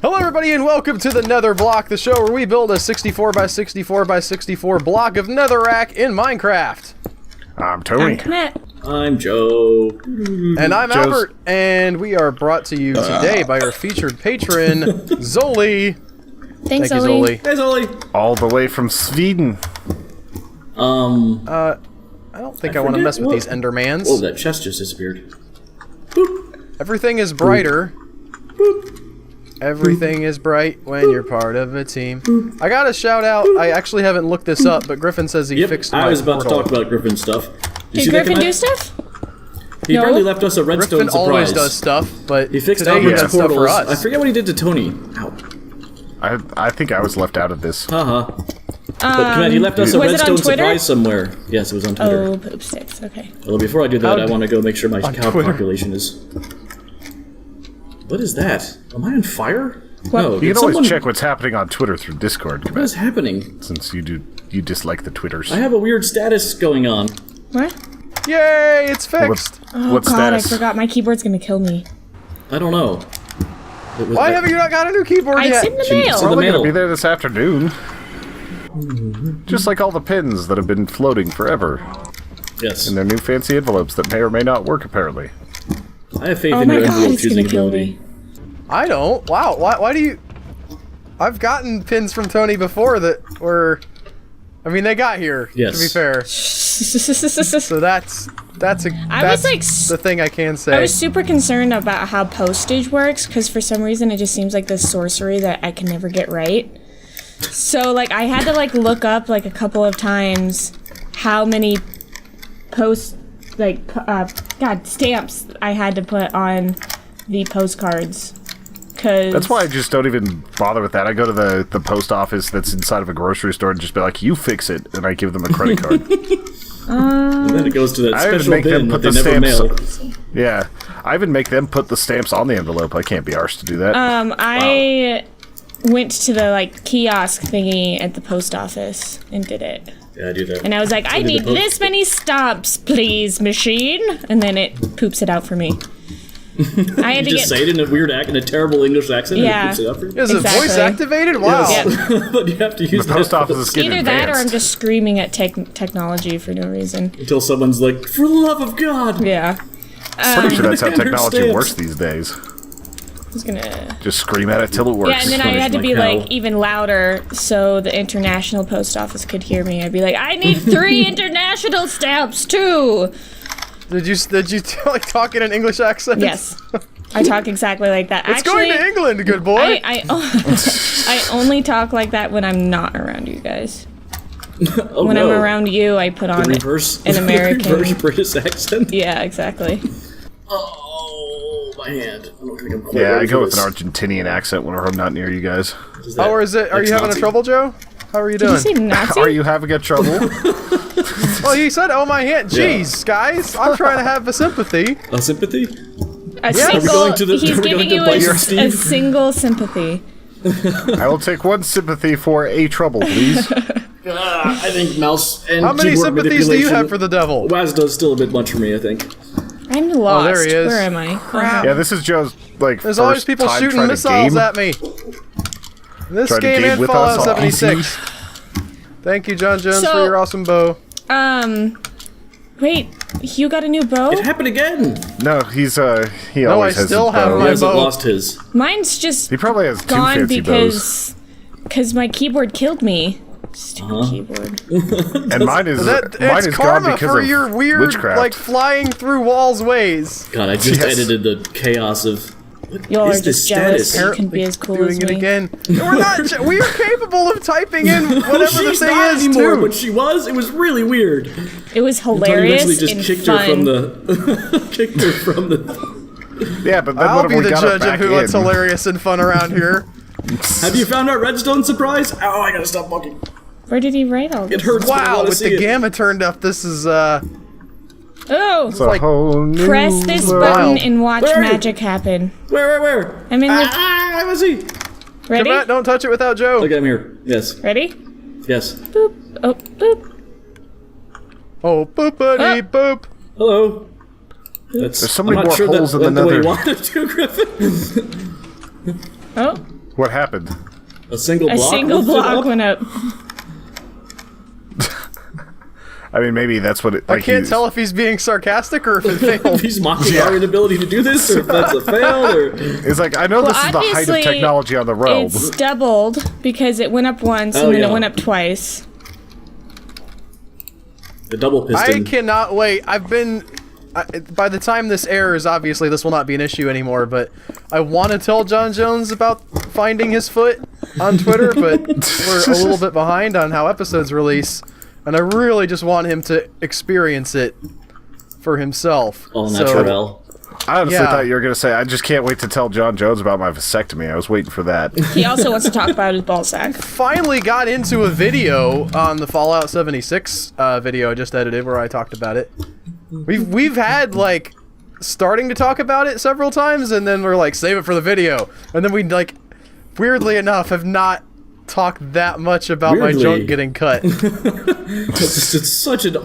Hello everybody and welcome to the Netherblock, the show where we build a 64 by 64 by 64 block of netherrack in Minecraft. I'm Tony. I'm Komette. I'm Joe. And I'm Albert, and we are brought to you today by our featured patron, Zoli. Thanks, Thank you, Zoli. Hey, Zoli. All the way from Sweden. I don't think I want to mess with these Endermans. Oh, that chest just disappeared. Everything is brighter. Everything is bright when you're part of a team. I gotta shout out, I actually haven't looked this up, but Griffin says he fixed my I was about portal. to talk about Griffin stuff. Did Griffin do stuff? He apparently left us a redstone Griffin surprise. always does stuff, but He fixed today he Albert's did stuff portals. for us. I forget what he did to Tony. Ow. I think I was left out of this. Haha. But Komette, he left us a was it on redstone Twitter? surprise somewhere. Yes, it was on Twitter. Oh, poop sticks. Okay. Well, before I do that, I want to go make sure my cow Twitter. population is... What is that? Am I on fire? What? No, You did can always someone... check what's happening on Twitter through Discord, What is happening? since you dislike the Twitters. I have a weird status going on. What? Yay, it's fixed! Oh What god, status? I forgot my keyboard's gonna kill me. I don't know. It was Why have you not got a new keyboard It's yet? in the It's in mail. the Probably gonna mail. be there this afternoon. Just like all the pins that have been floating forever Yes. in their new fancy envelopes that may or may not work, apparently. I have faith Oh in my your god, envelope it's gonna choosing kill ability. me. I don't. Wow, why do you... I've gotten pins from Tony before that were... I mean, they got here, Yes. to be fair. So that's the thing I can say. I was super concerned about how postage works, because for some reason it just seems like this sorcery that I can never get right. So, like, I had to, like, look up, like, a couple of times how many stamps I had to put on the postcards. Cause That's why I just don't even bother with that. I go to the post office that's inside of a grocery store and just be like, you fix it, and I give them a credit card. And then it goes to that I even special make them bin put that the they never stamps. mail. Yeah, I even make them put the stamps on the envelope. I can't be arsed to do that. I went to the, like, kiosk thingy at the post office and did it. Yeah, I do that. And I was like, I need this many stamps, please, machine. And then it poops it out for me. I had You to just get. say it in a weird in a terrible English accent Yeah. and it poops it out for you? Is it Exactly. voice activated? Wow. Yeah. But you have to use the post office is getting Either that or I'm advanced. just screaming at technology for no reason. Until someone's like, for the love of God! Yeah. Pretty sure that's how technology Stamps. works these days. I was gonna. Just scream at it till it works. Yeah, and then I had to my be cow. like even louder so the international post office could hear me. I'd be like, I need 3 international stamps too. Did you like talk in an English accent? Yes, I talk exactly like that. It's Actually, going to England, good boy. I only talk like that when I'm not around you guys. Oh, When no. I'm around you, I put on Reverse, an American. reverse British accent. Yeah, exactly. Oh, my hand. I don't think I'm quite Yeah, ready I go for with an this. Argentinian accent whenever I'm not near you guys. What is that? Are you having a Nazi? trouble, Joe? How are you Did doing? you say Nazi? Are you having a trouble? Well, you said, oh my hand. Jeez, guys, I'm trying to have a sympathy. A sympathy? A Are we single. going to the- He's are we giving going to you Bison a Steve? single sympathy. I will take one sympathy for a trouble, please. I think mouse and How many keyboard sympathies do you manipulation- have for the devil? Wazdo's still a bit much for me, I think. I'm lost. there he is. Where am I? Crap. Yeah, this is Joe's, like, There's first always people time shooting trying to missiles game. at me. This Trying to game game and with Fallout us on 76. Thank you, John Jones, So- for your awesome bow. Wait, you got a new bow? It happened again! No, he No, always I has still his have bow. He my hasn't bow. lost his. Mine's just He probably has 2 gone fancy bows. because my keyboard killed me. Stupid keyboard. And mine is gone It's karma because for of your weird, witchcraft. like, flying through walls ways. God, I just Yes. edited the chaos of... What Y'all is are this just jealous. status? You can be as cool Doing as it me. again. We're not. We are capable of typing in whatever the She's thing not is, anymore, too. but she was. It was really weird. It was Tony hilarious eventually and just kicked fun. her from the... kicked her from the... Yeah, but then I'll whenever be we the got her judge of back who what's in, hilarious and fun around here. Have you found our redstone surprise? Oh, I gotta stop walking. Where did he write all It this? hurts. but I Wow, wanna with see the it. gamma turned up, this is, Oh! it's a like, whole new Press this world. button and watch Where are you? magic happen. Where? I'm in the... I was he. Ready? Komette, don't touch it without Joe. Look, I'm here. Yes. Ready? Yes. Boop. Oh, boop. Oh, boopity boop. Hello. There's so many more holes in the The way nether. you wanted to, Griffin. Oh. What happened? A single A block? single lifted block up? went up. I mean, maybe that's what it. I Like, can't tell if he's being sarcastic or if it If failed. he's mocking our inability to do this, or if that's a fail, or... It's like, I know this is the height of obviously, technology on the realm. It's doubled because it went up once Oh, and then yeah. it went up twice. The double I piston. cannot wait. By the time this airs, obviously this will not be an issue anymore, but I want to tell John Jones about finding his foot on Twitter, but we're a little bit behind on how episodes release, and I really just want him to experience it for himself. All So- natural. I honestly yeah. thought you were going to say, I just can't wait to tell John Jones about my vasectomy. I was waiting for that. He also wants to talk about his ball sack. Finally got into a video on the Fallout 76 video I just edited where I talked about it. We've had like starting to talk about it several times, and then we're like, save it for the video, and then we like weirdly enough have not talked that much about my Weirdly. junk getting cut. It's such an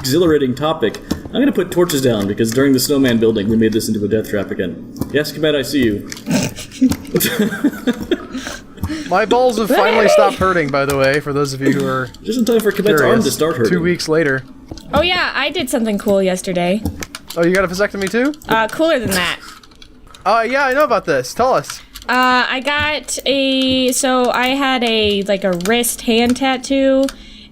exhilarating topic. I'm gonna put torches down because during the snowman building we made this into a death trap again. Yes, Komette, I see you. My balls have finally stopped hurting, by the way, for those of you who are Just in time for Komette's arm curious. to start hurting. 2 weeks later. Oh yeah, I did something cool yesterday. Oh, you got a vasectomy too? Cooler than that. Yeah, I know about this. Tell us. I got so I had a wrist hand tattoo,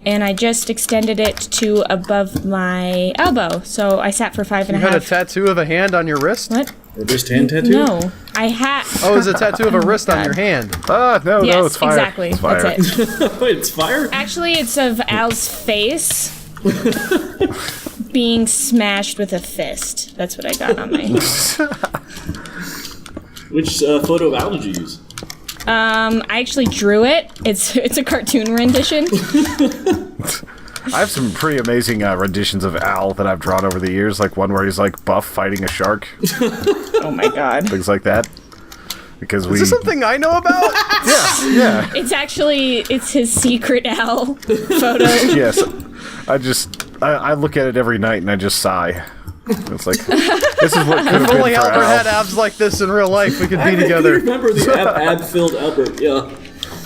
and I just extended it to above my elbow. So I sat for 5.5. You had a tattoo of a hand on your wrist? What? A wrist hand tattoo? No, I had. Oh, it's a tattoo of a wrist on your hand. No, Yes, it's fire. exactly. It's fire. That's it. Wait, it's fire? Actually, it's of Al's face being smashed with a fist. That's what I got on my hand. Which photo of Al did you use? I actually drew it. It's a cartoon rendition. I have some pretty amazing renditions of Al that I've drawn over the years, like one where he's like buff fighting a shark, Oh my god. things like that. Because Is this something I know about? yeah, It's his secret Al photo. yes. I look at it every night and I just sigh. It's like, this is what could have If been only for Albert had Al. abs like this in real life, we could I be can together. remember the ab-filled Albert, yeah.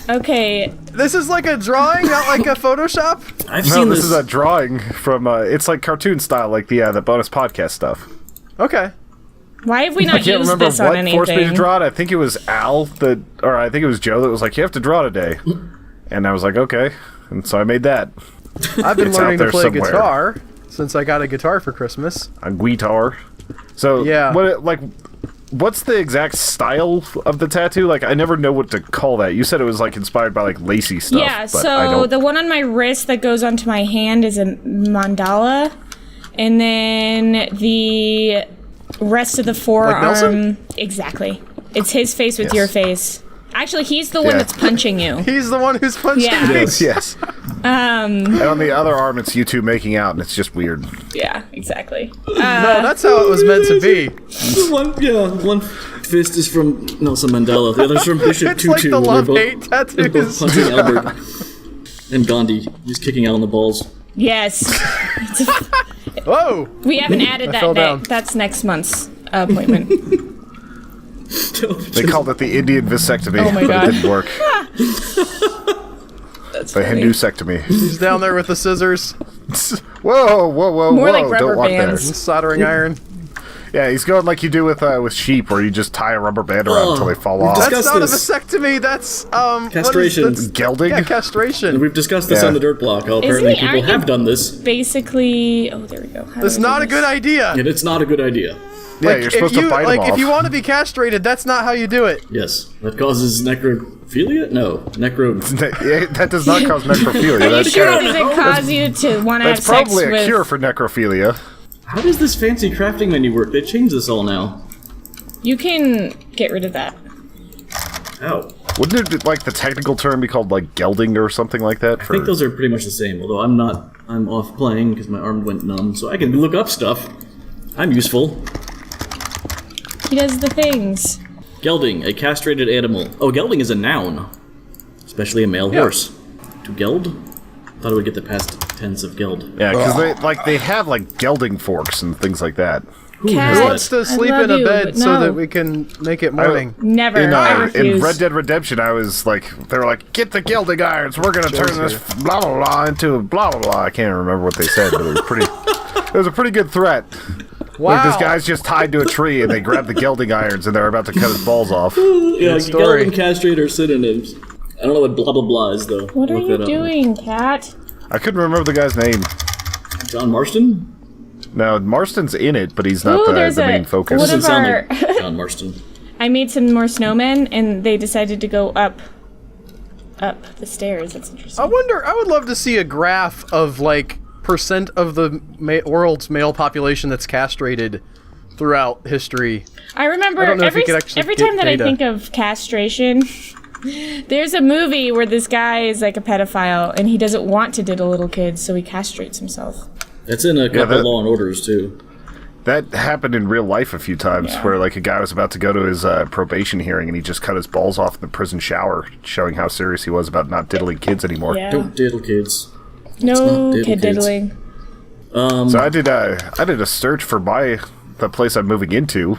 Okay. This is like a drawing, not like a Photoshop? I've No, seen this is a drawing from, it's like cartoon style, like the bonus podcast stuff. Okay. Why have we I not can't used remember this on what forced me to anything? draw it. I think it was Al or I think it was Joe that was like, you have to draw today. And I was like, okay. And so I made that. I've been It's out learning to there play somewhere. guitar since I got a guitar for Christmas. A guitar. So, Yeah. what's the exact style of the tattoo? Like, I never know what to call that. You said it was, like, inspired by, like, lacy stuff. Yeah, but I so don't... the one on my wrist that goes onto my hand is a mandala. And then the rest of the forearm. Nelson? Exactly. It's his face with Yes. your face. Actually, he's the one Yeah. that's punching you. He's the one who's punching Yeah. me. Yes. And on the other arm, it's you two making out, and it's just weird. Yeah, exactly. No, that's how it was meant to be. One fist is from Nelson Mandela, the other's from Bishop It's like Tutu. the and love-hate they're both tattoos. punching Albert. And Gandhi, he's kicking Al in the balls. Yes. Whoa! We haven't added fell that down. day. That's next month's appointment. They called it the Indian vasectomy. Oh my but God. it didn't work. That's The funny. Hindusectomy. He's down there with the scissors Whoa, More like don't rubber walk bands. and soldering iron. there. Yeah, he's going like you do with sheep, where you just tie a rubber band around until they fall off. That's Discuss not this. a vasectomy, that's, Castration. What is, that's, Gelding? yeah, And castration. we've discussed this Yeah. on the dirt block. How apparently he- people aren't you- have done this, Basically, oh, there we go. How do That's I do not a this? good idea. and it's not a good idea. Yeah, you're supposed to bite them off. If you want to be castrated, that's not how you do it. Yes, that causes necrophilia? No, Yeah, that does not cause necrophilia. Are you That's, sure it kinda- doesn't cause you to want to have that's sex probably a with? cure for necrophilia. How does this fancy crafting menu work? They changed this all now. You can get rid of that. How? Wouldn't it, like, the technical term be called, like, gelding or something like that? I think those are pretty much the same, although I'm off playing because my arm went numb, so I can look up stuff. I'm useful. He does the things. Gelding, a castrated animal. Oh, gelding is a noun. Especially a male horse. To geld? Thought it would get the past tense of geld. Yeah, because they have, like, gelding forks and things like that. Who Cat, wants to sleep love in a you, bed but so no. that we can make it morning? Never. In, I in refuse. Red Dead Redemption, I was like, they were like, get the gilding irons. We're gonna turn this blah blah blah into blah blah blah. I can't remember what they said, but it was pretty. It was a pretty good threat. Wow. Like this guy's just tied to a tree, and they grab the gilding irons, and they're about to cut his balls off. Yeah, story. Geld and castrate are synonyms. I don't know what blah blah blah is though. What are Look you that up. doing, Cat? I couldn't remember the guy's name. John Marston? No, Marston's in it, but he's not Ooh, the there's main focus. One Doesn't of sound our- like John Marston. I made some more snowmen, and they decided to go up the stairs. That's interesting. I would love to see a graph of like percent of the world's male population that's castrated throughout history. I remember I don't know if every you could actually every get time that data. I think of castration, there's a movie where this guy is like a pedophile, and he doesn't want to diddle little kids, so he castrates himself. That's in a couple that- Law and Orders too. That happened in real life a few times, Yeah. where like a guy was about to go to his probation hearing, and he just cut his balls off in the prison shower, showing how serious he was about not diddling kids anymore. Yeah. Don't diddle kids. No not diddle kid kids. diddling. So I did a search for the place I'm moving into,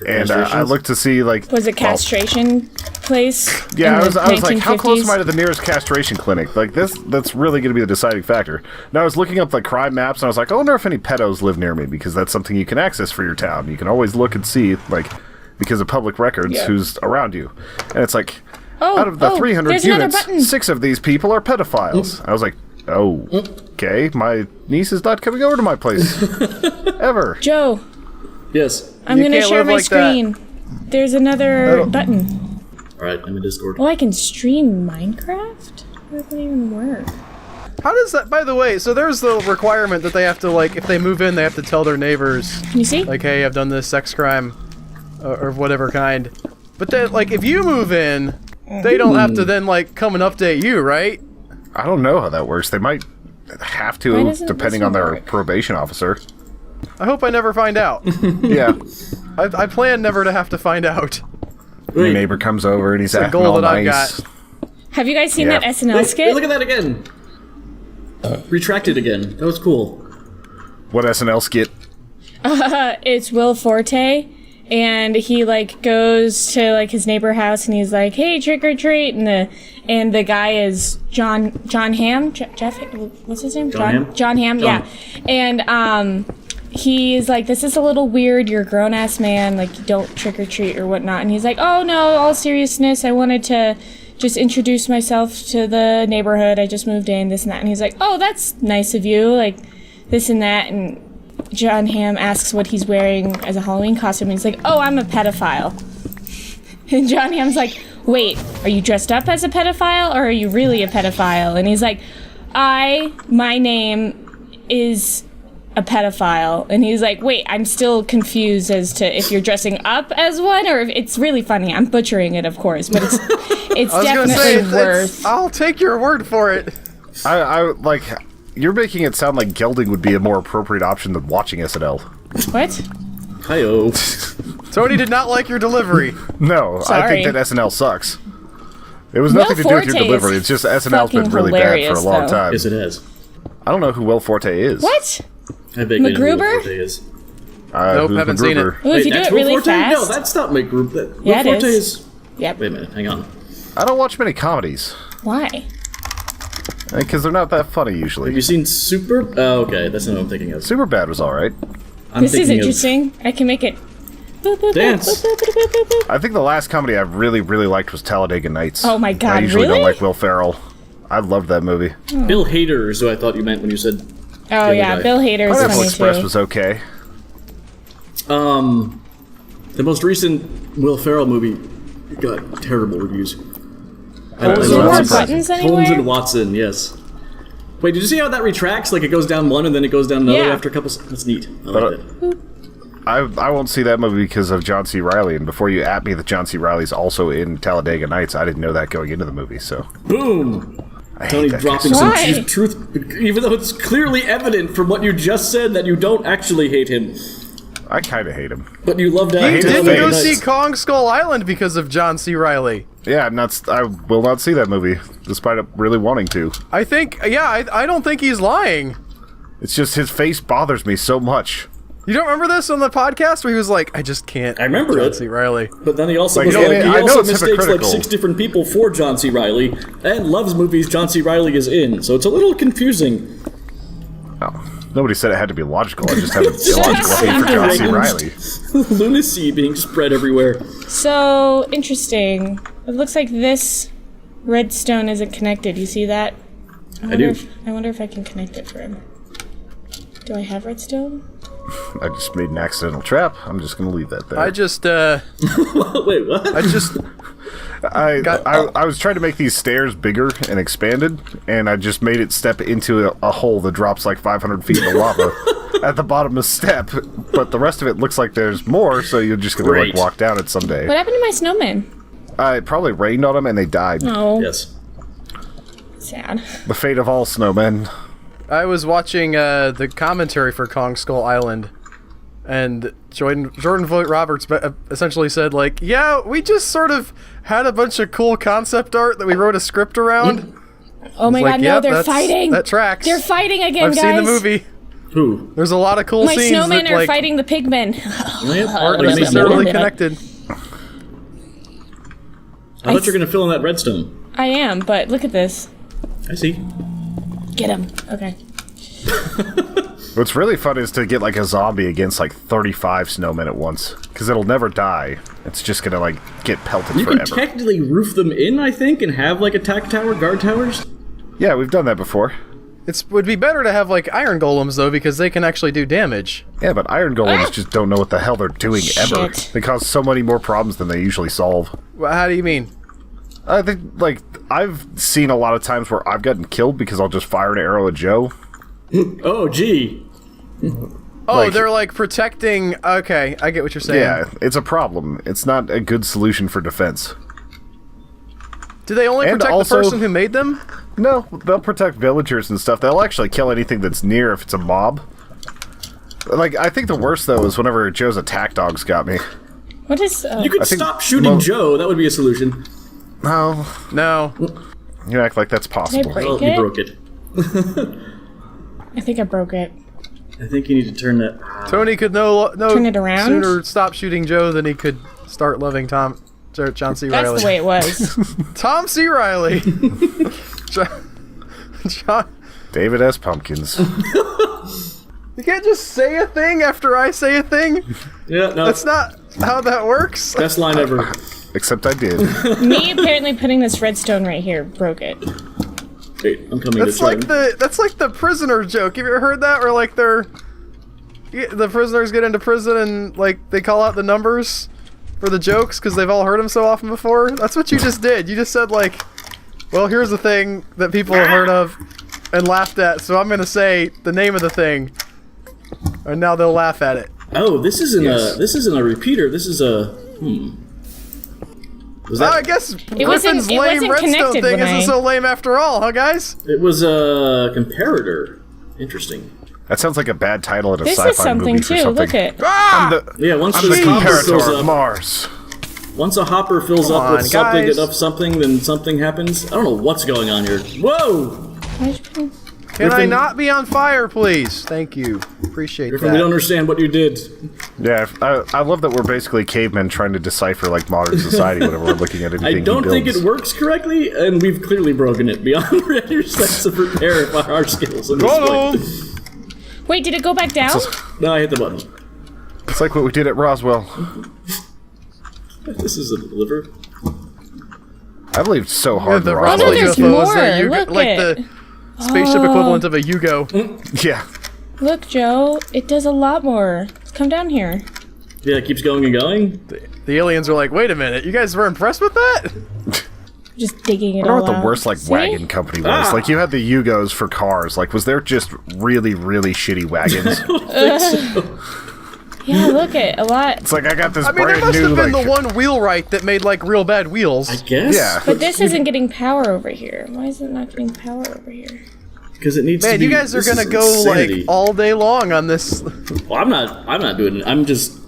and I castrations? looked to see like Was it castration place? Yeah, in I was the like, how close 1950s? am I to the nearest castration clinic? Like that's really going to be the deciding factor. Now I was looking up like crime maps, and I was like, I wonder if any pedos live near me, because that's something you can access for your town. You can always look and see, like, because of public records, Yeah. who's around you. And it's like, Oh, out of the 300 there's another units, button. 6 of these people are pedophiles. I was like, oh, okay, my niece is not coming over to my place ever. Joe, Yes. I'm You gonna can't share live my like that. screen. There's another button. Alright, I'm in Discord. Oh, I can stream Minecraft? How does that even work? How does that? By the way, so there's the requirement that they have to like, if they move in, they have to tell their neighbors, Can you see? like, hey, I've done this sex crime, or whatever kind. But then, like, if you move in, they don't have to then like come and update you, right? I don't know how that works. They might have Why to, doesn't depending this on their work? probation officer. I hope I never find out. Yeah. I plan never to have to find out. Your Wait, neighbor comes over and he's a acting goal all that I've nice. got. Have you guys seen Yeah. that SNL wait, skit? look at that again. Retracted again. That was cool. What SNL skit? It's Will Forte, and he like goes to like his neighbor house, and he's like, "Hey, trick or treat!" and the guy is John Hamm. Jeff, what's his name? John Hamm? John Hamm. John. Yeah, and he's like, "This is a little weird. You're a grown ass man. Like, you don't trick or treat or whatnot." And he's like, "Oh no, all seriousness. I wanted to just introduce myself to the neighborhood. I just moved in, this and that." And he's like, "Oh, that's nice of you. Like, this and that." And John Hamm asks what he's wearing as a Halloween costume, and he's like, "Oh, I'm a pedophile." And John Hamm's like, "Wait, are you dressed up as a pedophile, or are you really a pedophile?" And he's like, my name is a pedophile." And he's like, "Wait, I'm still confused as to if you're dressing up as one, or if..." It's really funny. I'm butchering it, of course, but it's I was gonna say, definitely worth. I'll take your word for it. I like. You're making it sound like gelding would be a more appropriate option than watching SNL. What? Hi-oh. Tony did not like your delivery. No, I Sorry. think that SNL sucks. It was Will nothing to do with your Forte is delivery. It's just SNL's been fucking really bad for a hilarious, long though. time. Yes, it has. I don't know who Will Forte is. What? I vaguely know who Will MacGruber? Forte is. Nope, who's haven't seen it. MacGruber? Well, if you do that's it really Will Forte? fast. No, that's not McGroup. That, Yeah, Will it Forte is. is... Yep. Wait a minute, hang on. I don't watch many comedies Why? because they're not that funny Have usually. you seen Super... Oh, okay, that's not what I'm thinking of. Superbad was all right. I'm This is thinking of- interesting. I can make it. Boop, boop, boop, Dance. boop, boop, boop, boop, boop, boop. I think the last comedy I really liked was Talladega Nights. Oh my I God, usually don't really? like Will Ferrell. I loved that movie. Bill Hader is who I thought you meant when you said... Oh other yeah, guy. Bill Hader is Pineapple funny Express too. was okay. The most recent Will Ferrell movie got terrible reviews. Is Is there that more surprising? buttons Holmes anywhere? and Watson, yes. Wait, did you see how that retracts? Like it goes down one and then it goes down another Yeah. after a couple... That's neat. I But, like that. I won't see that movie because of John C. Reilly, and before you at me that John C. Reilly's also in Talladega Nights, I didn't know that going into the movie, so... Boom! I hate Tony that dropping guy. some Why? truth, even though it's clearly evident from what you just said that you don't actually hate him, I kind of hate him. but you love to He hate his didn't face. go see Kong Skull Island because of John C. Reilly. Yeah, I will not see that movie, despite really wanting to. I think, yeah, I don't think he's lying. It's just his face bothers me so much. You don't remember this on the podcast where he was like, I just can't. I remember John it. C. Reilly. But then he also Like, was I like, mean, he I know also it's mistakes like hypocritical. 6 different people for John C. Reilly and loves movies John C. Reilly is in. So it's a little confusing. Oh, nobody said it had to be logical. I just have an illogical hate for John C. Reilly. Lunacy being spread everywhere. So interesting. It looks like this redstone isn't connected. You see that? I do. I wonder if I can connect it for him. Do I have redstone? I just made an accidental trap. I'm just gonna leave that there. I just, Wait, what? I just, I was trying to make these stairs bigger and expanded, and I just made it step into a hole that drops like 500 feet of lava at the bottom of the step. But the rest of it looks like there's more, so you're just gonna Great. like walk down it someday. What happened to my snowman? It probably rained on them and they died. Oh, Yes. sad. The fate of all snowmen. I was watching the commentary for Kong Skull Island, and Jordan Vogt Roberts essentially said, like, yeah, we just sort of had a bunch of cool concept art that we wrote a script around. Oh my Like, god, no, yep, they're that's- fighting! That tracks. They're fighting again, I've guys! seen the movie. Who? There's a lot of cool My scenes snowmen that, are like, fighting the pigmen. aren't necessarily connected. I thought you were going to fill in that redstone. I am, but look at this. I see. Get him. Okay. What's really fun is to get like a zombie against like 35 snowmen at once, because it'll never die. It's just gonna like get pelted You can forever. technically roof them in, I think, and have like attack tower, guard towers. Yeah, we've done that before. It would be better to have, like, iron golems, though, because they can actually do damage. Yeah, but iron golems just don't know what the hell they're doing ever. Shit. They cause so many more problems than they usually solve. How do you mean? I think, like, I've seen a lot of times where I've gotten killed because I'll just fire an arrow at Joe. Oh, gee. Oh, Like- they're, like, protecting... Okay, I get what you're saying. Yeah, it's a problem. It's not a good solution for defense. Do they only And protect also- the person who made them? No, they'll protect villagers and stuff. They'll actually kill anything that's near if it's a mob. Like, I think the worst, though, is whenever Joe's attack dogs got me. What is... You could I think stop shooting Joe. That would be a solution. No, No. you act like that's possible. break Oh, it? you broke it. I think I broke it. I think you need to turn that... Tony could Turn it around? sooner stop shooting Joe than he could start loving John C. That's Reilly. the way it was. Tom C. Reilly. John... David S. Pumpkins. You can't just say a thing after I say a thing. Yeah, no. That's not how that works. Best line ever. Except I did. Me apparently putting this redstone right here broke it. Wait, I'm coming That's to turn. like the prisoner joke. Have you ever heard that? Where like the prisoners get into prison and like they call out the numbers for the jokes because they've all heard them so often before. That's what you just did. You just said like, well, here's a thing that people have heard of and laughed at, so I'm gonna say the name of the thing, and now they'll laugh at it. Oh, this isn't Yes. a... This isn't a repeater. This is a... Was I that... guess wasn't- Griffin's it lame wasn't redstone connected thing when isn't I- so lame after all, huh, guys? It was a comparator. Interesting. That sounds like a bad title at a This sci-fi is something movie for too. something. Look at. Ah! Yeah, once I'm the the hopper fills comparator of up... Mars. Once a hopper fills up on, with something guys. enough something, then something happens. I don't know what's going on here. Whoa! Can I Griffin- not be on fire, please? Thank you. Appreciate Griffin, we don't that. understand what you did. Yeah, I love that we're basically cavemen trying to decipher like modern society whenever we're looking at anything I don't he think builds. it works correctly, and we've clearly broken it beyond any sense of repair by our skills. At this point. Wait, did it go back down? No, I hit the button. It's like what we did at Roswell. This is a liver. I believed so Yeah, hard the in Roswell Oh, no, there's UFO is more. that Look like it. the spaceship equivalent of a Yugo. Yeah. Look, Joe, it does a lot more. Come down here. Yeah, it keeps going and going. The aliens are like, wait a minute, you guys were impressed with that? Just digging it I all wonder what out. the worst like See? wagon company was. Like you had the Yugos for cars. Like was there just really, really shitty wagons? Yeah, look it. A lot. It's like I got this I mean, there brand must new have been like the one wheelwright that made like real bad wheels. I guess. Yeah. But this isn't getting power over here. Why is it not getting power over here? Because it needs to Man, be. you guys are this gonna is go insanity. like all day long on this. Well, I'm not doing it. I'm just.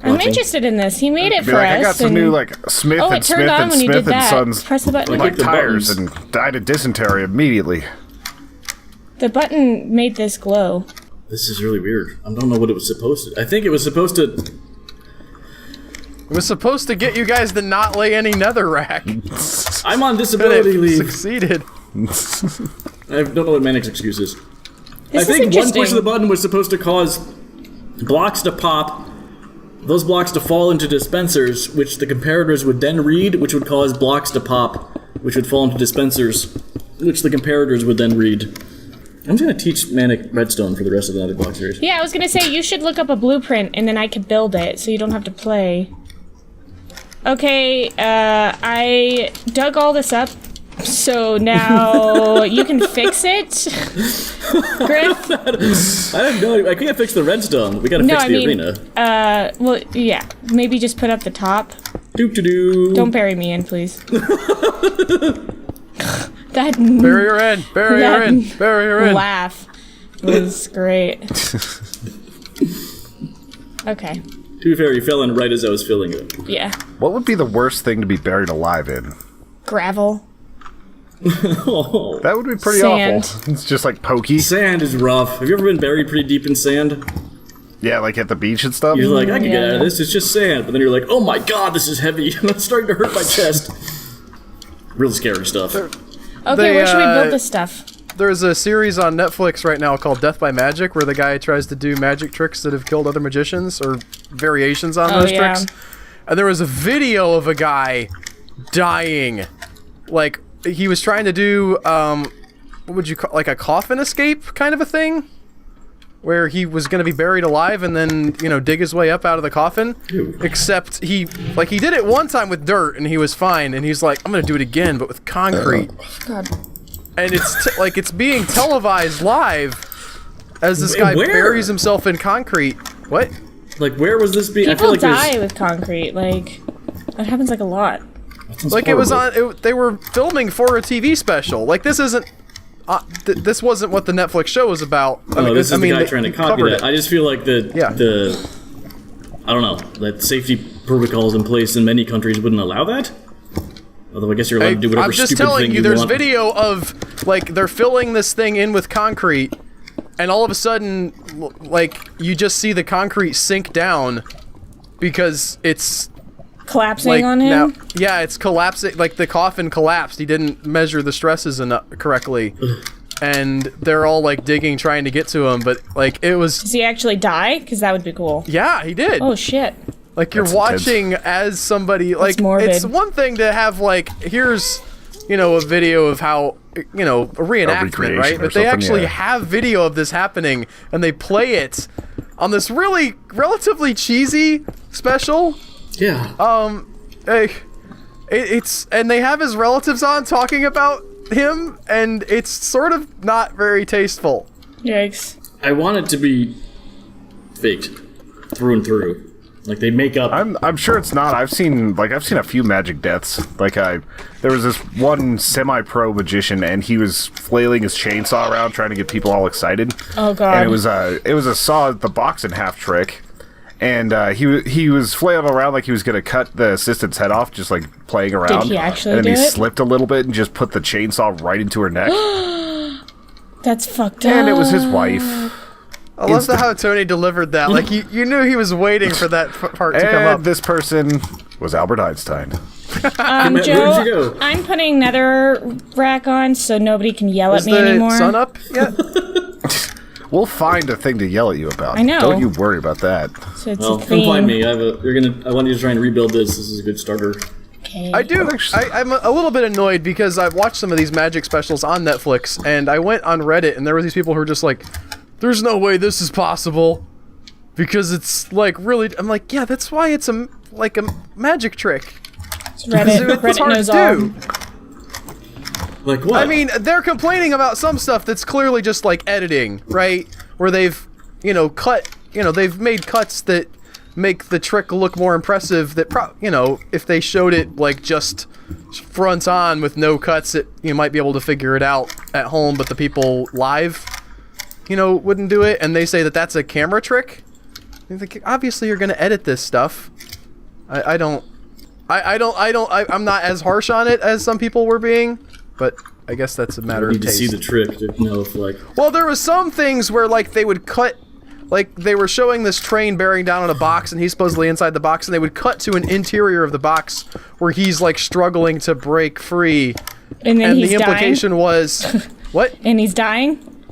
I'm Watching. interested in this. He made it be for like, us. I got some and- new like Smith Oh, and it turned Smith on and when you did Smith and that. Sons Press the button. Like like the tires buttons. and died of dysentery immediately. The button made this glow. This is really weird. I don't know what it was supposed to. I think it was supposed to. It was supposed to get you guys to not lay any netherrack. I'm on And disability it leave. succeeded. I don't know what Manic's excuse is. This I is think one interesting. push of the button was supposed to cause blocks to pop, those blocks to fall into dispensers, which the comparators would then read, which would cause blocks to pop, which would fall into dispensers, which the comparators would then read. I'm just gonna teach Manic Redstone for the rest of the Netherblock series. Yeah, I was gonna say you should look up a blueprint and then I could build it so you don't have to play. Okay, I dug all this up, so now you can fix it, Griff. I can't fix the redstone. We gotta No, fix I the mean, arena. well, yeah, maybe just put up the top. Doo-doo-doo. Don't bury me in, please. That Bury her in. Bury her in. Bury her in. laugh was great. Okay, To be fair, you fell in right as I was filling it. yeah. What would be the worst thing to be buried alive in? Gravel. Oh. That would be pretty Sand. awful. It's just like pokey. Sand is rough. Have you ever been buried pretty deep in sand? Yeah, like at the beach and stuff. You're like, I can get out of Yeah. this, it's just sand. But then you're like, oh my god, this is heavy. That's starting to hurt my chest. Really scary stuff. Okay, They, where should we build this stuff? There's a series on Netflix right now called Death by Magic, where the guy tries to do magic tricks that have killed other magicians, or variations on those yeah. tricks. And there was a video of a guy dying. Like, he was trying to do, what would you call, like a coffin escape kind of a thing? Where he was going to be buried alive and then, you know, dig his way up out of the coffin. Ew. Except he did it one time with dirt and he was fine. And he's like, I'm going to do it again, but with concrete. God. And it's like it's being televised live as this guy Where? buries himself in concrete. What? Like, where was this being? I People feel like die with concrete, like, that happens like a lot. Like it was on. They were filming for a TV special. Like this isn't. This wasn't what the Netflix show was about. Oh, this is the guy they trying to copy covered that. it. I just feel like the I don't know, that safety protocols in place in many countries wouldn't allow that. Although I guess you're allowed to do whatever I'm just stupid telling thing you, there's want. video of like they're filling this thing in with concrete, and all of a sudden, like you just see the concrete sink down because it's Collapsing like on him? now, yeah, it's collapsing. Like the coffin collapsed. He didn't measure the stresses correctly, and they're all like digging, trying to get to him. But like it was, Does he actually die? Because that would be cool. yeah, he did. Oh, shit. Like you're That's watching as somebody. Like morbid. it's one thing to have like here's, you know, a video of how, you know, a reenactment, recreation right? or But they something, actually yeah. have video of this happening, and they play it on this really relatively cheesy special. Yeah. It's and they have his relatives on talking about him, and it's sort of not very tasteful. Yikes. I want it to be faked through and through. Like they make up. I'm sure it's not. I've seen a few magic deaths. There was this one semi-pro magician, and he was flailing his chainsaw around trying to get people all excited. Oh, God. And it was a saw the box in half trick, and he was flailing around like he was gonna cut the assistant's head off, just like playing around. he actually And then do he it? slipped a little bit and just put the chainsaw right into her neck. That's fucked up. And it was his wife. I love how Tony delivered that. Like you knew he was waiting for that part to come And up. this person was Albert Einstein. Where'd Joe, you go? I'm putting nether rack on so nobody can yell Is at me the anymore. sun up yet? We'll find a thing to yell at you about. I know. Don't you worry about that. So it's Well, a come theme. find me. I want you to try and rebuild this. This is a good starter. Okay. I do. I'm a little bit annoyed because I've watched some of these magic specials on Netflix, and I went on Reddit, and there were these people who were just like, "There's no way this is possible," because it's like really. I'm like, yeah, that's why it's a magic trick. It's Reddit. It's Reddit hard knows to all. do. Like what? I mean, they're complaining about some stuff that's clearly just like editing, right? Where they've, they've made cuts that make the trick look more impressive. That if they showed it like just front on with no cuts, you might be able to figure it out at home. But the people live, wouldn't do it, and they say that that's a camera trick. I think obviously you're gonna edit this stuff. I'm not as harsh on it as some people were being. But I guess that's a matter You of need to see taste. the trick to know if, like... Well, there was some things where, like, they would cut... Like, they were showing this train bearing down on a box, and he's supposedly inside the box, and they would cut to an interior of the box where he's, like, struggling to break free. And then he's the dying? implication was... What? And he's dying?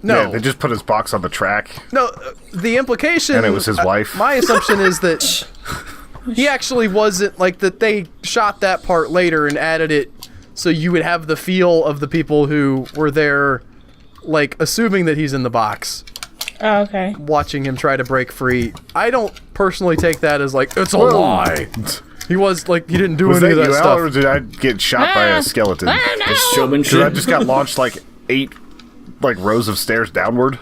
No. Yeah, they just put his box on the track. No, the implication... And it was his wife. My assumption is that he actually wasn't... Like, that they shot that part later and added it so you would have the feel of the people who were there, like, assuming that he's in the box. Oh, okay. Watching him try to break free. I don't personally take that as, like, it's a lie. He was, like, he didn't do Was any that of that you, stuff. Al, or did I get shot by a skeleton? Oh, no! It's Because showmanship. I just got launched, like, 8, like, rows of stairs downward.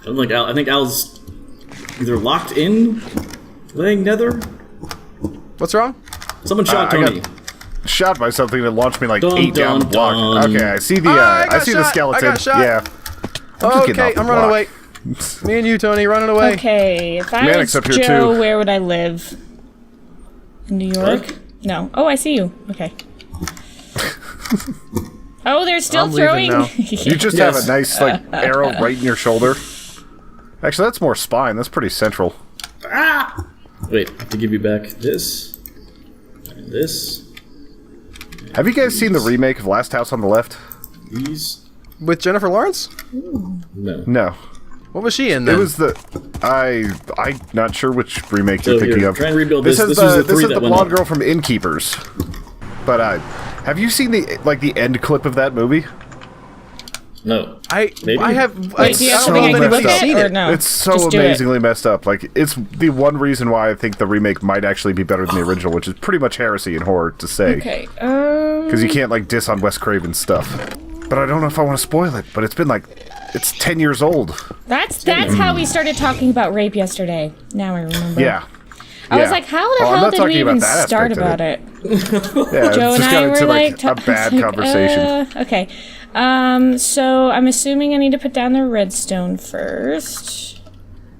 I think Al's either locked in playing Nether. What's wrong? Someone shot I got Tony. Shot by something that launched me, like, Dun, 8 down the dun, block. dun. Okay, I see the, I I got see the shot. skeleton. I got shot. Yeah. just getting Okay, off the I'm running away. block. Me and you, Tony, running away. Okay, if I Manic's was up here, Joe, too. where would I live? In New York? What? No. Oh, I see you. Okay. Oh, they're still I'm leaving throwing. now. You just Yes. have a nice, like, arrow right in your shoulder. Actually, that's more spine. That's pretty central. Wait, I have to give you back this. And this. Have you guys seen the remake of Last House on the Left? These. With Jennifer Lawrence? No. No. What was she in then? It was the... I'm not sure which remake you're So thinking here, of. try and rebuild This this. is This was the, the this three is that the went blonde up. girl from Innkeepers. But, have you seen the, like, the end clip of that movie? No. I Maybe? have... Wait, do you have so something I can messed look up. at, seen or it. no? It's so Just do it. amazingly messed up. Like, it's the one reason why I think the remake might actually be better than the original, which is pretty much heresy in horror to say. Okay. Because you can't, like, diss on Wes Craven's stuff. But I don't know if I want to spoil it, but it's been, like, it's 10 years old. That's how we started talking about rape yesterday. Now I remember. Yeah. I was like, how the Well, I'm hell not did talking we even about that start aspect of about it? Yeah, Joe it's and just I got were into, like, a bad conversation. Okay. So I'm assuming I need to put down the redstone first.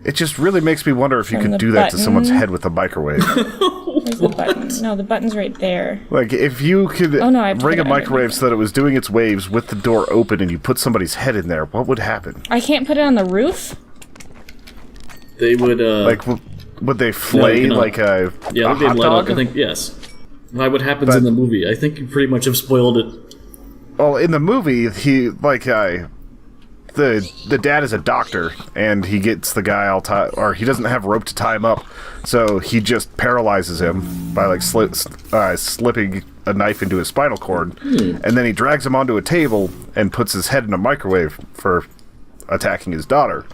It just really makes me wonder if you From could the do that to someone's button. head with a microwave. Where's the button? No, the button's right there. Like, if you could Oh, no, I put ring it a microwave underneath. so that it was doing its waves with the door open and you put somebody's head in there, what would happen? I can't put it on the roof? They would, Like, would they flay cannot. like a, yeah, a they'd hot light up, dog? I think, yes. Why, what happens But- in the movie? I think you pretty much have spoiled it. Well, in the movie, he, like, the dad is a doctor, and he gets the guy all tied, or he doesn't have rope to tie him up, so he just paralyzes him by, like, slipping a knife into his spinal cord, and then he drags him onto a table and puts his head in a microwave for attacking his daughter.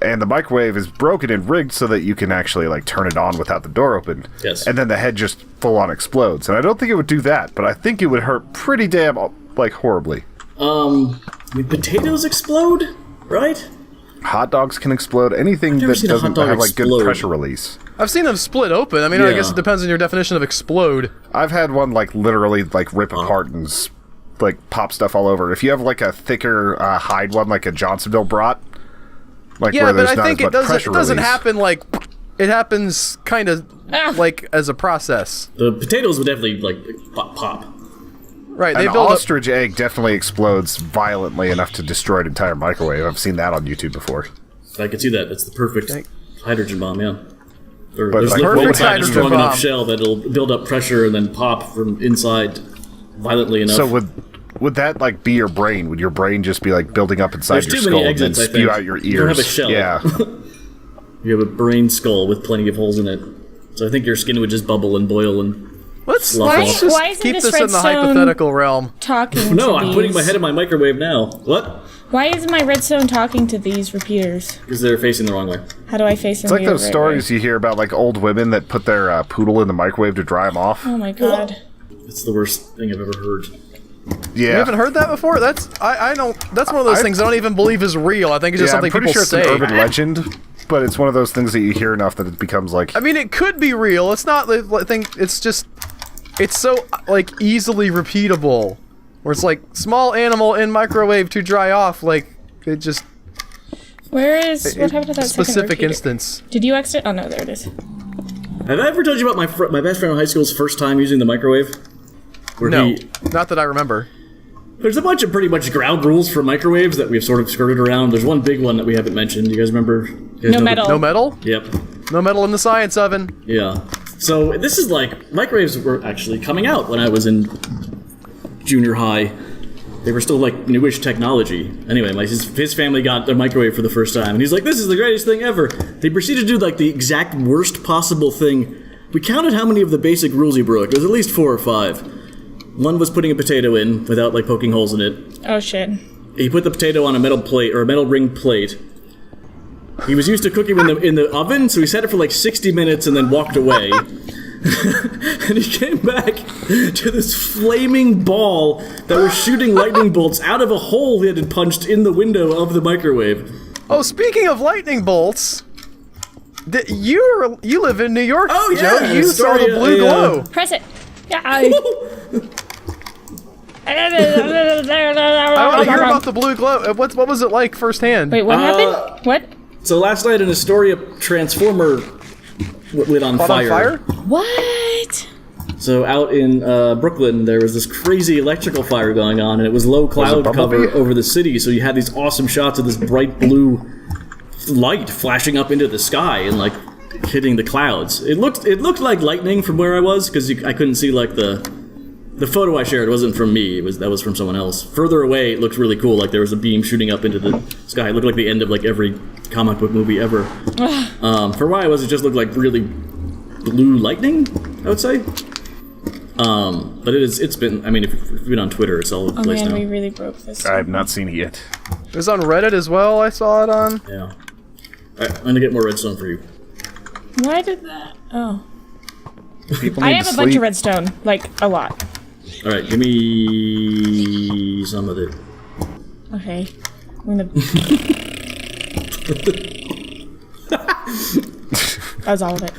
And the microwave is broken and rigged so that you can actually, like, turn it on without the door open. Yes. And then the head just full-on explodes. And I don't think it would do that, but I think it would hurt pretty damn, like, horribly. I mean, potatoes explode, right? Hot dogs can explode. Anything never that seen a hot doesn't dog have, like, good explode. pressure release. I've seen them split open. I mean, I Yeah. guess it depends on your definition of explode. I've had one, like, literally, like, rip apart and, like, pop stuff all over. If you have, like, a thicker hide one, like a Johnsonville brat, like, Yeah, where but there's I not think as it much pressure doesn't release. happen like... It happens kind of like as a process. The potatoes would definitely, like, pop. Right, they An build up... ostrich egg definitely explodes violently enough to destroy an entire microwave. I've seen that on YouTube before. I can see that. That's the perfect hydrogen bomb, yeah. Or But there's like, no perfect inside a hydrogen strong enough bomb. shell that it'll build up pressure and then pop from inside violently enough. So would that, like, be your brain? Would your brain just be, like, building up inside There's your too many skull and then exits, I spew think. out your ears? You don't have a shell. Yeah. You have a brain skull with plenty of holes in it. So I think your skin would just bubble and boil and... Let's Why- just why isn't keep this this in the redstone- hypothetical realm. Talking No, to I'm these. putting my head in my microwave now. What? Why isn't my redstone talking to these repeaters? Because they're facing the wrong way. How do I face them? It's like the those right stories way? you hear about, like, old women that put their poodle in the microwave to dry them off. Oh my god. It's the worst thing I've ever heard. Yeah. You haven't heard that before? I don't... That's one of those things I don't even believe is real. I think it's just Yeah, I'm something pretty people sure it's say. an urban legend, but it's one of those things that you hear enough that it becomes like... I mean, it could be real. It's not the thing. It's just... It's so, like, easily repeatable. Where it's like, small animal in microwave to dry off. Like, it just... Where is... What happened to that second specific repeater? instance. Did you exit? Oh no, there it is. Have I ever told you about my best friend in high school's first time using the microwave? Where No, not that I remember. There's a bunch of pretty much ground rules for microwaves that we've sort of skirted around. There's one big one that we haven't mentioned. You guys remember? No metal. No metal? Yep. No metal in the science oven. Yeah. So this is like, microwaves were actually coming out when I was in junior high. They were still like newish technology. Anyway, his family got their microwave for the first time, and he's like, "This is the greatest thing ever." They proceeded to do like the exact worst possible thing. We counted how many of the basic rules he broke. It was at least 4 or 5. One was putting a potato in without like poking holes in it. Oh shit. He put the potato on a metal plate or a metal ring plate. He was used to cooking in the oven, so he set it for like 60 minutes and then walked away. And he came back to this flaming ball that was shooting lightning bolts out of a hole he had punched in the window of the microwave. Oh, speaking of lightning bolts, you live in New York, Oh, yeah, Joe. You saw the Astoria, blue glow. Press it. Yeah. I want to hear about the blue glow. What was it like firsthand? Wait, what happened? What? So last night an Astoria transformer lit on Caught fire. on fire? What? So out in Brooklyn, there was this crazy electrical fire going on, and it was low cloud Bumblebee? cover over the city, so you had these awesome shots of this bright blue light flashing up into the sky and like hitting the clouds. It looked like lightning from where I was, because I couldn't see like the photo I shared wasn't from me. That was from someone else. Further away, it looked really cool. Like there was a beam shooting up into the sky. It looked like the end of like every comic book movie ever. For where I was, it just looked like really blue lightning, I would say. But it's been. I mean, if you've been on Twitter, it's all over the Oh place man, now. we really broke this. I have not seen it yet. It was on Reddit as well. I saw it on. Yeah. All right, I'm gonna get more redstone for you. Why did that? Oh. People I need have to a bunch sleep. of redstone, like a lot. All right, give me some of it. Okay. I'm gonna. That was all of it.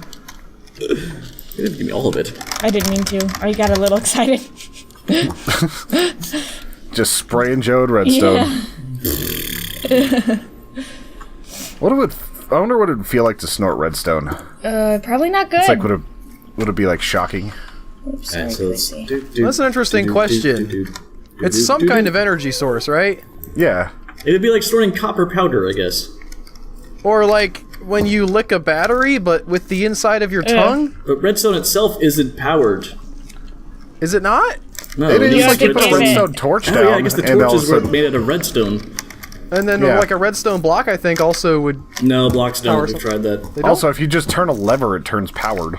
You didn't give me all of it. I didn't mean to. I got a little excited. Just spraying Joe and redstone. Yeah. I wonder what it would feel like to snort redstone. Probably not good. It's like would it be like shocking? Oops, All right, sorry, so Gracie. That's an interesting question. It's some kind of energy source, right? Yeah. It'd be like storing copper powder, I guess. Or like when you lick a battery, but with the inside of your tongue? But redstone itself isn't powered. Is it not? No, It is You like have you to put a give it- redstone torch down. Oh yeah, I guess the and all of torches a were sudden- made out of redstone. And then Yeah. like a redstone block, I think, also would. No, blocks don't. Power We've tried that. They don't? Also, if you just turn a lever, it turns powered.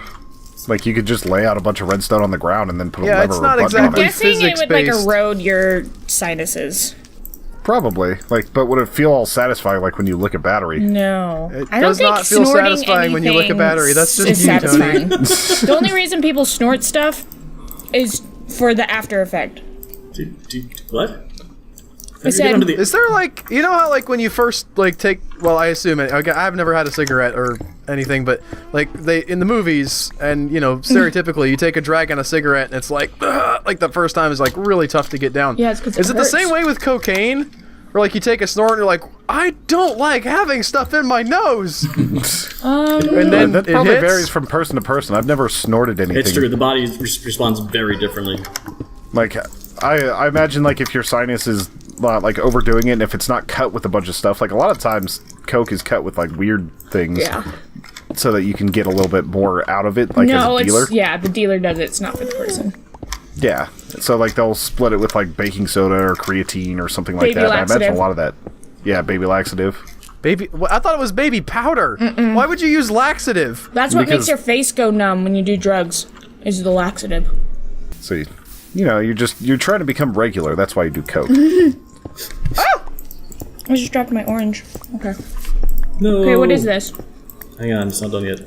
Like you could just lay out a bunch of redstone on the ground and then put a Yeah, lever it's or not a button exactly- on it. Guessing it would like physics-based. erode your sinuses. Probably. Like, but would it feel all satisfying like when you lick a battery? No. It I don't does think not feel snorting satisfying when you lick a anything battery. That's just is you, Tony. satisfying. The only reason people snort stuff is for the after effect. What? I said, Is there like, you know how like when you first like take, well, I assume it, okay, I've never had a cigarette or anything, but like they in the movies and you know stereotypically you take a drag on a cigarette and it's like the first time is like really tough to get down. Yeah, it's 'cause it Is it the hurts. same way with cocaine? Or like you take a snort and you're like, I don't like having stuff in my nose. And then That it probably hits. varies from person to person. I've never snorted anything. It's true. The body responds very differently. Like, I imagine like if your sinus is like overdoing it, and if it's not cut with a bunch of stuff, like a lot of times Coke is cut with like weird things, yeah. so that you can get a little bit more out of it, like No, as a dealer. it's, yeah, the dealer does it. It's not for the person. Yeah, so like they'll split it with like baking soda or creatine or something like Baby that. I imagine laxative. a lot of that. Yeah, baby laxative. Baby, well, I thought it was baby powder. Why would you use laxative? That's what Because- makes your face go numb when you do drugs, is the laxative. So you know, you're trying to become regular. That's why you do Coke. I just dropped my orange. Okay. No. Okay, what is this? Hang on, it's not done yet.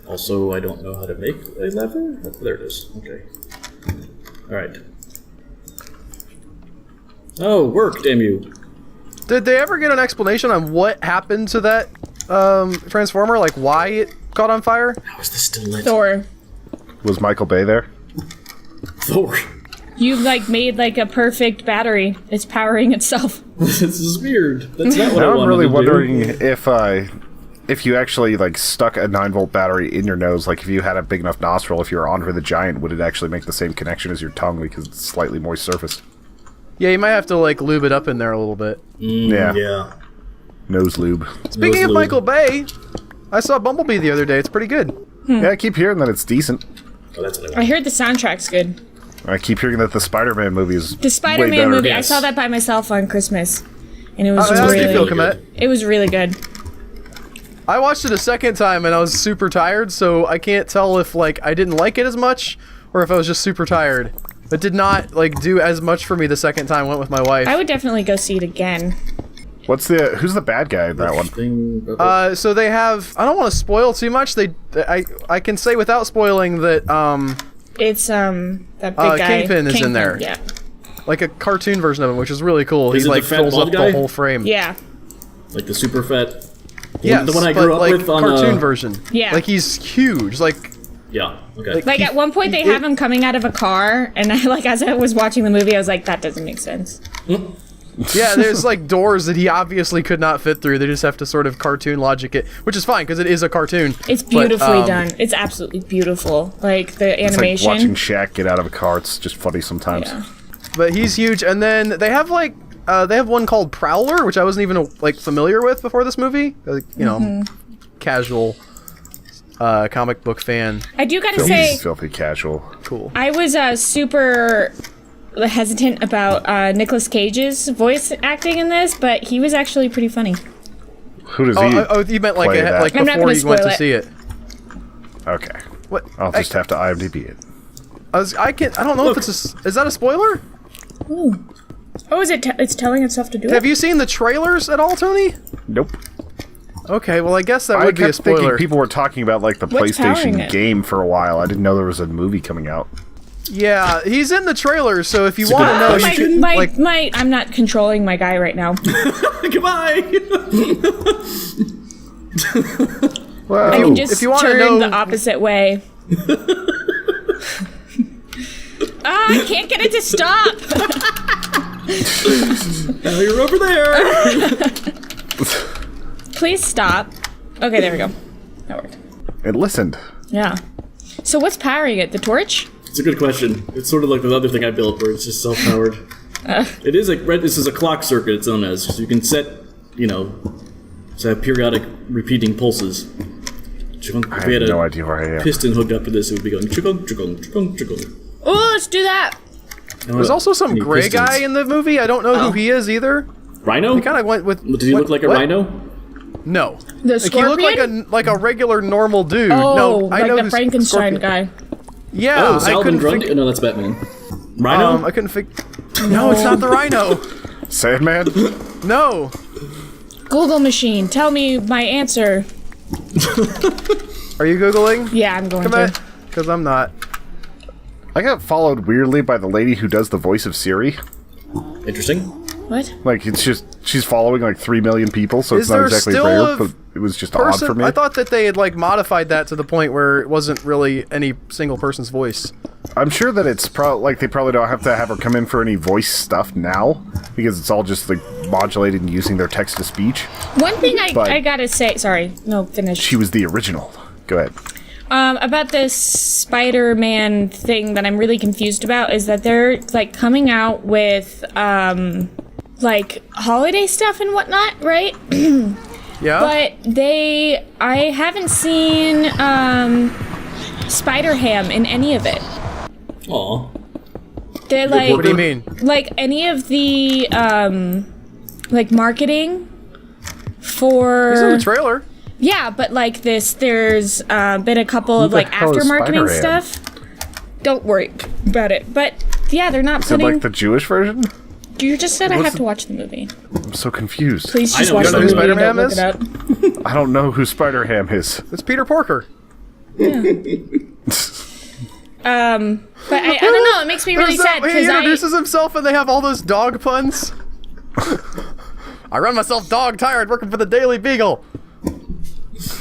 Also, I don't know how to make a lever. Oh, there it is. Okay. All right. Oh, work! Damn you. Did they ever get an explanation on what happened to that transformer? Like why it caught on fire? How is this still lit? Thor. Was Michael Bay there? Thor. You've like made like a perfect battery. It's powering itself. This is weird. That's not what I Now wanted I'm really to wondering do. if you actually like stuck a 9-volt battery in your nose, like if you had a big enough nostril, if you were Andre the Giant, would it actually make the same connection as your tongue because it's slightly moist surface? Yeah, you might have to like lube it up in there a little bit. Yeah. Nose lube. Speaking of Michael Bay, I saw Bumblebee the other day. It's pretty good. Yeah, I keep hearing that it's decent. Oh, that's what I heard the soundtrack's good. I keep hearing that the Spider-Man movie is The Spider-Man way better. movie, Yes. I saw that by myself on Christmas. And it was How did you feel, really, Komette? it was really good. I watched it a second time and I was super tired, so I can't tell if like I didn't like it as much or if I was just super tired. It did not like do as much for me the second time I went with my wife. I would definitely go see it again. Who's the bad guy in that one? So they have. I don't want to spoil too much. I can say without spoiling that It's that big guy. Kingpin is in there. Yeah. like a cartoon version of him, which is really cool. Is He it the like fat fills bald up guy? the whole frame. Yeah. Like the super fat. Yes, the one I but, grew up like, with on cartoon version. Yeah. Like he's huge. Like Yeah. Okay. Like at one point they have him coming out of a car, and I like as I was watching the movie, I was like, that doesn't make sense. yeah, there's like doors that he obviously could not fit through. They just have to sort of cartoon logic it, which is fine because it is a cartoon. It's beautifully done. It's absolutely beautiful. Like the It's like animation. watching Shaq get out of a car. It's just funny sometimes. Yeah. But he's huge, and then they have like they have one called Prowler, which I wasn't even like familiar with before this movie. Like, you know, casual comic book fan. I do gotta He's say, filthy casual. Cool. I was super hesitant about Nicolas Cage's voice acting in this, but he was actually pretty funny. Who does he? Oh, you meant like play that? like I'm not before gonna you went spoil to it. see it. Okay. What? I'll just have to IMDb it. I don't know if it's is that a spoiler? Ooh. Oh, is it? It's telling itself to do Have it. you seen the trailers at all, Tony? Nope. Okay, well I guess that I would be a kept thinking spoiler. people were talking about like the What's powering PlayStation it? game for a while. I didn't know there was a movie coming out. Yeah, he's in the trailers, so if you a want to good know, question. you My, can, like, I'm not controlling my guy right now. Goodbye. Well, I can just if you wanna turn know- the opposite way. I can't get it to stop. Now you're over there. Please stop. Okay, there we go. That worked. it listened. Yeah. So what's powering it? The torch? It's a good question. It's sort of like the other thing I built, where it's just self-powered. It is like this is a clock circuit. It's known as, so you can set, to have periodic repeating pulses. If I we have had no a idea where I am. piston hooked up to this, it would be going chugong, chugong, chugong, chugong. Oh, let's do that. there's also some gray guy in the movie. I don't know who he is either. Rhino. He kind of went with. Did he look like a what? rhino? No. The Like, he looked scorpion? like a regular normal dude. Oh, no, I like know the who Frankenstein Scorpion- guy. Yeah, Oh, I Salvin couldn't Grundy. figure. No, that's Batman. Rhino. I couldn't figure. No, it's not the Rhino. Sandman? No. Google machine, tell me my answer. Are you googling? Yeah, I'm going to. Because I'm not. I got followed weirdly by the lady who does the voice of Siri. Interesting. What? Like, it's just, she's following like 3 million people, so it's Is not there exactly still rare, a but it was just odd for me. I thought that they had like modified that to the point where it wasn't really any single person's voice. I'm sure that it's like they probably don't have to have her come in for any voice stuff now, because it's all just like modulated and using their text to speech. One thing But- I gotta say, sorry, no, finish. She was the original. Go ahead. About this Spider-Man thing that I'm really confused about is that they're like coming out with like holiday stuff and whatnot, right? Yeah. But I haven't seen Spider-Ham in any of it. Aw. They're like, What do you mean? like any of the like marketing for It's in the trailer. yeah, but like there's been a couple of the like hell is after marketing Spider-Ham? stuff. Don't worry about it. But yeah, they're not Is it putting. like the Jewish version? You just said I what's have the- to watch the movie. I'm so confused. Please I just know watch who the movie. Spider-Man Don't is? look it up. I don't know who Spider-Ham is. It's Peter Porker. But I don't know. It makes me really There's sad that- he because introduces himself and they have all those dog puns. I run myself dog tired working for the Daily Beagle.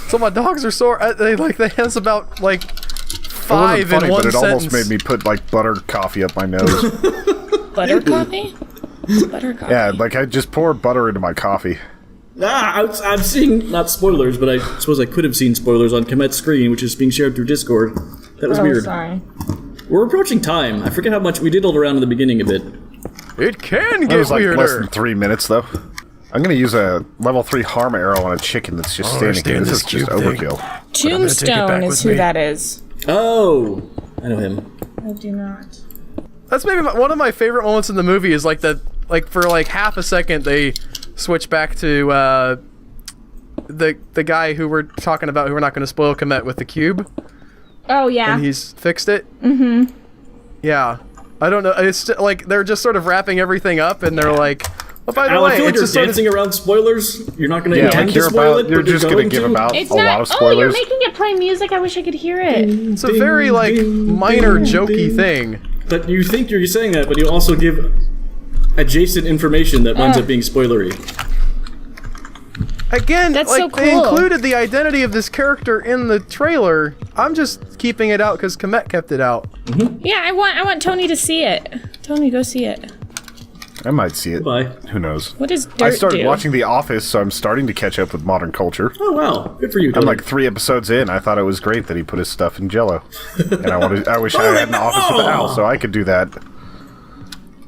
So my dogs are sore. They has about like It 5 wasn't funny, in one but it sentence. almost made me put like butter coffee up my nose. butter coffee. It's butter coffee. Yeah, like I just pour butter into my coffee. I'm seeing, not spoilers, but I suppose I could have seen spoilers on Komette's screen, which is being shared through Discord. That was weird. Sorry. We're approaching time. I forget how much we did hold around in the beginning a bit. It can That get was like weirder. less than 3 minutes, though. I'm gonna use a level 3 harm arrow on a chicken that's just standing here. This is just overkill. Tombstone is who that is. Oh, I know him. I do not. That's maybe one of my favorite moments in the movie is like that, like for like half a second they switch back to the guy who we're talking about, who we're not going to spoil, Komette, with the cube. Oh, yeah. And he's fixed it. Mm-hmm. Yeah. I don't know. It's like they're just sort of wrapping everything up, and they're like, oh, by the Al, way, I feel like it's you're just sort dancing of... around spoilers. You're not going to Yeah, intend like to spoil it, you're but you're just gonna give about It's a not. lot of Oh, you're spoilers. making it play music. I wish I could hear it. It's a very, like, minor, jokey thing. But you think you're saying that, but you also give adjacent information that winds up being spoilery. Again, That's like, so they cool. included the identity of this character in the trailer. I'm just keeping it out because Komette kept it out. Yeah, I want Tony to see it. Tony, go see it. I might see it. Bye. Who knows? What does dirt I started do? watching The Office, so I'm starting to catch up with modern culture. Oh, wow. Good for you, I'm Tony. like 3 episodes in. I thought it was great that he put his stuff in Jello, and I wish I had an office with Al so I could do that.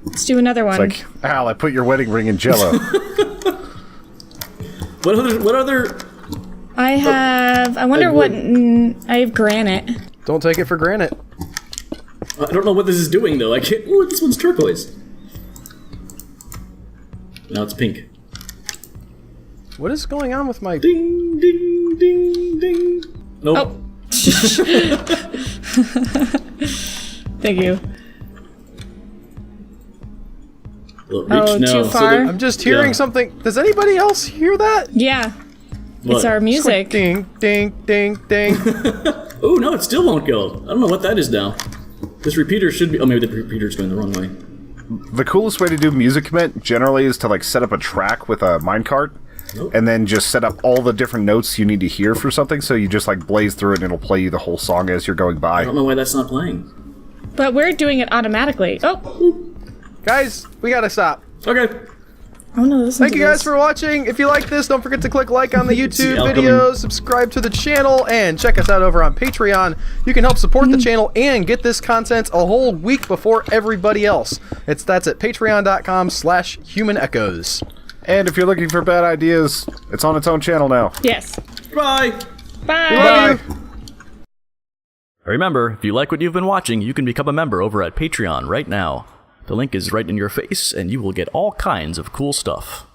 Let's do another one. Like, Al, I put your wedding ring in Jello. What other... I have. I wonder what. I have granite. Don't take it for granted. I don't know what this is doing, though. I can't... Ooh, this one's turquoise. Now it's pink. What is going on with my... Ding, ding, ding, ding. Nope. Oh. Thank you. Well, reach Oh, now. too So far? I'm just hearing Yeah. something. Does anybody else hear that? Yeah. What? It's our music. Ding, ding, ding, ding. Oh, no, it still won't go. I don't know what that is now. This repeater should be... Oh, maybe the repeater's going the wrong way. The coolest way to do music commit generally is to like set up a track with a minecart, and then just set up all the different notes you need to hear for something. So you just like blaze through it, and it'll play you the whole song as you're going by. I don't know why that's not playing. But we're doing it automatically. Oh. Guys, we gotta stop. Okay. Oh no, listen Thank to you guys this. for watching. If you like this, don't forget to click like on the YouTube Al video, coming. subscribe to the channel, and check us out over on Patreon. You can help support the channel and get this content a whole week before everybody else. That's at patreon.com/humanechoes. And if you're looking for bad ideas, it's on its own channel now. Yes. Bye. Bye. Bye. Remember, if you like what you've been watching, you can become a member over at Patreon right now. The link is right in your face, and you will get all kinds of cool stuff.